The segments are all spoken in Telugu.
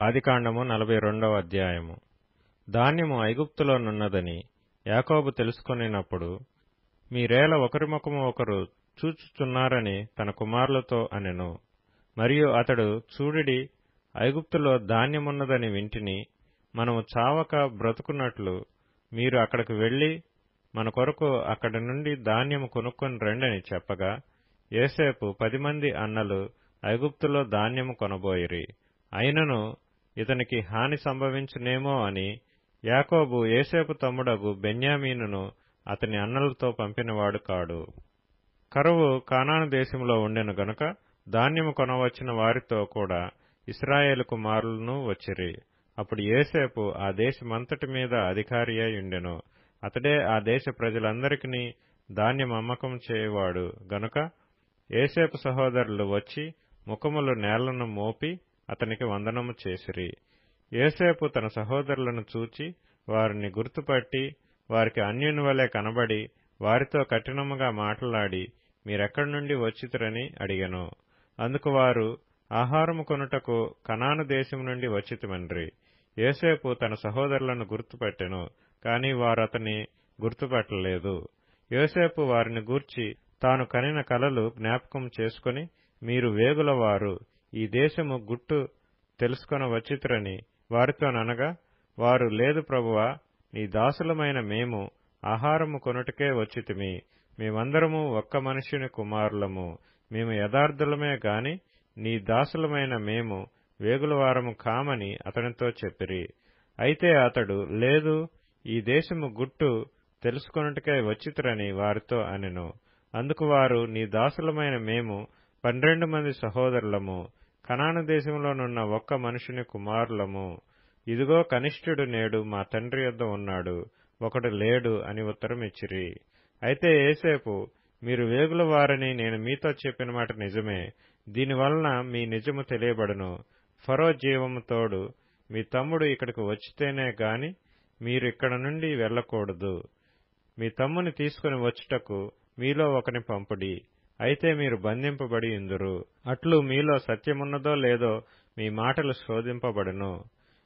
ఆదికాండము 42వ అధ్యాయము. ధాన్యము ఐగుప్తులోనున్నదని యాకోబు తెలుసుకొనినప్పుడు, మీరేల ఒకరి ముఖము ఒకరు చూచుచున్నారని తన కుమారులతో అనెను. మరియు అతడు, చూడుడి, ఐగుప్తులో ధాన్యమున్నదని వింటిని, మనము చావక బ్రతుకున్నట్లు మీరు అక్కడికి వెళ్లి మన కొరకు అక్కడి నుండి ధాన్యము కొనుక్కొని రండని చెప్పగా, యోసేపు 10 మంది అన్నలు ఐగుప్తులో ధాన్యము కొనబోయిరి. అయినను ఇతనికి హాని సంభవించునేమో అని యాకోబు యోసేపు తమ్ముడగు బెన్యామీనును అతని అన్నలతో పంపినవాడు కాడు. కరువు కానాను దేశంలో ఉండెను గనుక ధాన్యము కొనవచ్చిన వారితో కూడా ఇశ్రాయేలు కుమారులను వచ్చిరి. అప్పుడు యోసేపు ఆ దేశమంతటి మీద అధికారి అయి ఉండెను. అతడే ఆ దేశ ప్రజలందరికీ ధాన్యం అమ్మకం చేయువాడు గనుక యోసేపు సహోదరులు వచ్చి ముఖములు నేలను మోపి అతనికి వందనము చేసిరి. యోసేపు తన సహోదరులను చూచి వారిని గుర్తుపట్టి వారికి అన్యుని వలె కనబడి వారితో కఠినముగా మాట్లాడి, మీరెక్కడి నుండి వచ్చితిరని అడిగెను. అందుకు వారు, ఆహారము కొనుటకు కనాను దేశం నుండి వచ్చితిమన్రి. యోసేపు తన సహోదరులను గుర్తుపట్టెను, కాని వారతని గుర్తుపట్టలేదు. యోసేపు వారిని గూర్చి తాను కనిన కలలు జ్ఞాపకం చేసుకుని, మీరు వేగులవారు, ఈ దేశము గుట్టు తెలుసుకొన వచ్చితిరని వారితోననగా, వారు, లేదు ప్రభువా, నీ దాసులమైన మేము ఆహారము కొనుటకే వచ్చితిమి. మేమందరము ఒక్క మనుష్యుని కుమారులము. మేము యథార్థులమే గాని నీ దాసులమైన మేము వేగులవారము కామని అతనితో చెప్పిరి. అయితే అతడు, లేదు, ఈ దేశము గుట్టు తెలుసుకొనుటకే వచ్చితిరని వారితో అనెను. అందుకు వారు, నీ దాసులమైన మేము 12 మంది సహోదరులము, కనాను దేశంలోనున్న ఒక్క మనుషుని కుమారులము. ఇదిగో, కనిష్ఠుడు నేడు మా తండ్రి యొద్ద ఉన్నాడు, ఒకడు లేడు అని ఉత్తరమిచ్చిరి. అయితే యోసేపు, మీరు వేగుల వారని నేను మీతో చెప్పిన మాట నిజమే. దీనివలన మీ నిజము తెలియబడును. ఫరో జీవము తోడు మీ తమ్ముడు ఇక్కడికి వచ్చితేనే గాని మీరు ఇక్కడ నుండి వెళ్ళకూడదు. మీ తమ్ముని తీసుకుని వచ్చుటకు మీలో ఒకని పంపుడి. అయితే మీరు బంధింపబడి ఇందురు. అట్లు మీలో సత్యమున్నదో లేదో మీ మాటలు శోధింపబడును.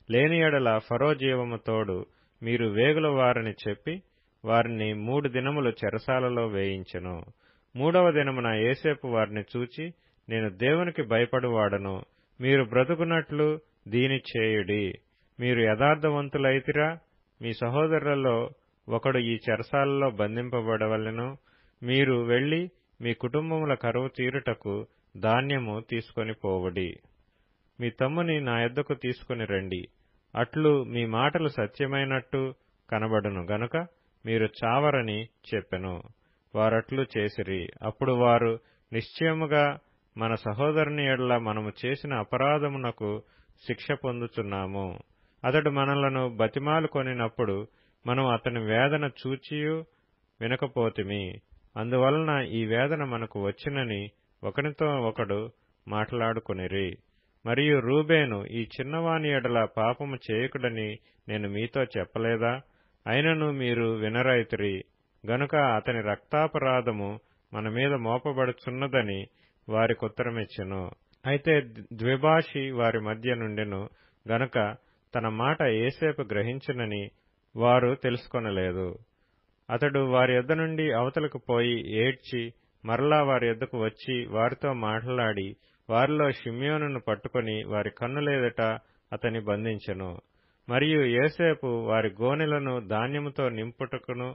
లేని ఎడల ఫరో జీవము తోడు మీరు వేగుల వారని చెప్పి వారిని 3 దినములు చెరసాలలో వేయించెను. 3వ దినమున యోసేపు వారిని చూచి, నేను దేవునికి భయపడువాడను, మీరు బ్రతుకున్నట్లు దీని చేయుడి. మీరు యథార్థవంతులైతిరా? మీ సహోదరులలో ఒకడు ఈ చెరసాలలో బంధింపబడవలెను. మీరు వెళ్లి మీ కుటుంబముల కరువు తీరుటకు ధాన్యము తీసుకొని పోవుడి. మీ తమ్ముని నా యొద్దకు తీసుకుని రండి. అట్లు మీ మాటలు సత్యమైనట్టు కనబడును గనుక మీరు చావరని చెప్పెను. వారట్లు చేసిరి. అప్పుడు వారు, నిశ్చయముగా మన సహోదరుని ఎడల మనము చేసిన అపరాధమునకు శిక్ష పొందుచున్నాము. అతడు మనలను బతిమాలు కొనినప్పుడు మనం అతని వేదన చూచియు వినకపోతిమి. అందువలన ఈ వేదన మనకు వచ్చినని ఒకనితో ఒకడు మాట్లాడుకొనిరి. మరియు రూబేను, ఈ చిన్నవాని ఎడల పాపము చేయకుడని నేను మీతో చెప్పలేదా? అయినను మీరు వినరైతిరి గనుక అతని రక్తాపరాధము మన మీద మోపబడుచున్నదని వారికుత్తరమిచ్చెను. అయితే ద్విభాషి వారి మధ్య నుండెను గనుక తన మాట యోసేపు గ్రహించునని వారు తెలుసుకొనలేదు. అతడు వారి యొద్ద నుండి అవతలకు పోయి ఏడ్చి మరలా వారి యొద్దకు వచ్చి వారితో మాట్లాడి వారిలో షిమ్యోనును పట్టుకొని వారి కన్నులెదుట అతని బంధించెను. మరియు యోసేపు వారి గోనెలను ధాన్యముతో నింపుటకును,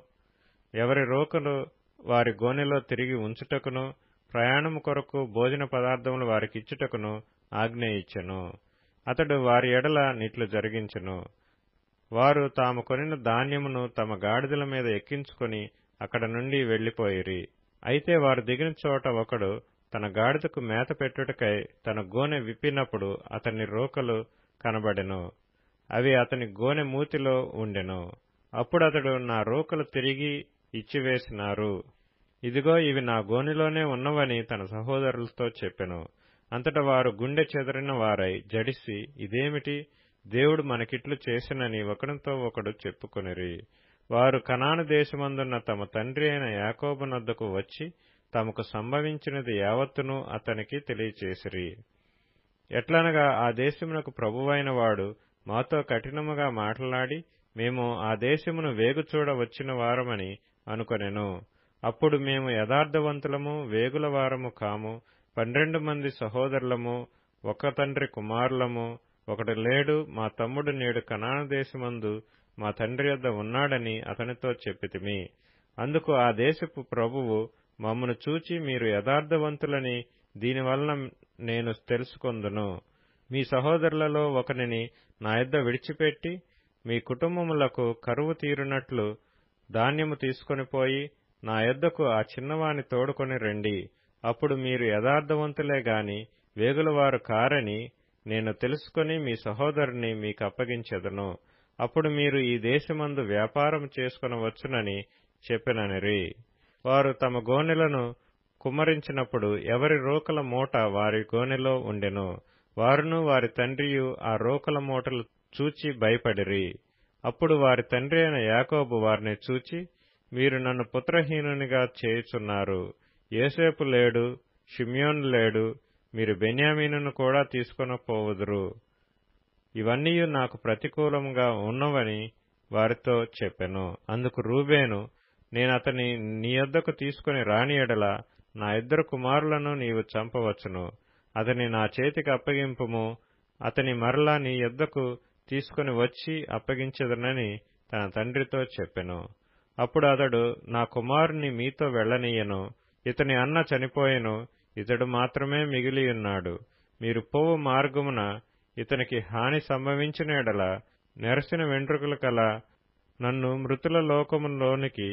ఎవరి రోకలు వారి గోనెలో తిరిగి ఉంచుటకును, ప్రయాణము కొరకు భోజన పదార్థములు వారికిచ్చుటకును ఆజ్ఞ ఇచ్చెను. అతడు వారి ఎడల నిట్లు జరిగించెను. వారు తాము కొనిన ధాన్యమును తమ గాడిదల మీద ఎక్కించుకొని అక్కడ నుండి వెళ్లిపోయిరి. అయితే వారు దిగిన చోట ఒకడు తన గాడిదకు మేత పెట్టుటకై తన గోనె విప్పినప్పుడు అతని రోకలు కనబడెను. అవి అతని గోనె మూతిలో ఉండెను. అప్పుడతడు, నా రోకలు తిరిగి ఇచ్చివేసినారు, ఇదిగో ఇవి నా గోనెలోనే ఉన్నవని తన సహోదరులతో చెప్పెను. అంతట వారు గుండె చెదరిన వారై జడిసి, ఇదేమిటి, దేవుడు మనకిట్లు చేసినని ఒకరితో ఒకడు చెప్పుకొనిరి. వారు కనాను దేశమందున్న తమ తండ్రి అయిన యాకోబునొద్దకు వచ్చి తమకు సంభవించినది యావత్తును అతనికి తెలియచేసిరి. ఎట్లనగా ఆ దేశమునకు ప్రభువైన వాడు మాతో కఠినముగా మాట్లాడి మేము ఆ దేశమును వేగుచూడ వచ్చిన వారమని అనుకొనెను. అప్పుడు మేము యథార్థవంతులము వేగుల వారము కాము, 12 మంది సహోదరులము, ఒక తండ్రి కుమారులము, ఒకడు లేడు, మా తమ్ముడు నేడు కనాను దేశమందు మా తండ్రి యొద్ద ఉన్నాడని అతనితో చెప్పితిమి. అందుకు ఆ దేశపు ప్రభువు మమ్మను చూచి మీరు యథార్థవంతులని దీనివలన నేను తెలుసుకొందును. మీ సహోదరులలో ఒకనిని నా యొద్ద విడిచిపెట్టి మీ కుటుంబములకు కరువు తీరునట్లు ధాన్యము తీసుకొనిపోయి నా యొద్దకు ఆ చిన్నవాని తోడుకొని రండి. అప్పుడు మీరు యథార్థవంతులే గాని వేగులవారు కారని నేను తెలుసుకొని మీ సహోదరుని మీకు అప్పగించెదను. అప్పుడు మీరు ఈ దేశమందు వ్యాపారం చేసుకొనవచ్చునని చెప్పిననిరి. వారు తమ గోనెలను కుమ్మరించినప్పుడు ఎవరి రోకల మూట వారి గోనెలో ఉండెను. వారును వారి తండ్రియు ఆ రోకల మూటలు చూచి భయపడిరి. అప్పుడు వారి తండ్రి అయిన యాకోబు వారిని చూచి, మీరు నన్ను పుత్రహీనునిగా చేయుచున్నారు. యోసేపు లేడు, షిమ్యోను లేడు, మీరు బెన్యామీనును కూడా తీసుకొనపోవుదురు. ఇవన్నీ నాకు ప్రతికూలముగా ఉన్నవని వారితో చెప్పెను. అందుకు రూబేను, నేనతని నీ యొద్దకు తీసుకుని రాని ఎడల నా 2 కుమారులను నీవు చంపవచ్చును. అతని నా చేతికి అప్పగింపుము, అతని మరలా నీ యొద్దకు తీసుకుని వచ్చి అప్పగించెదనని తన తండ్రితో చెప్పెను. అప్పుడు అతడు, నా కుమారుని మీతో వెళ్లనీయను. ఇతని అన్న చనిపోయెను, ఇతడు మాత్రమే మిగిలియున్నాడు. మీరు పోవు మార్గమున ఇతనికి హాని సంభవించిన ఎడల నెరసిన వెంట్రుకలు కల నన్ను మృతుల లోకములోనికి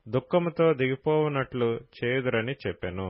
దుఃఖముతో దిగిపోవునట్లు చేయుదురని చెప్పెను.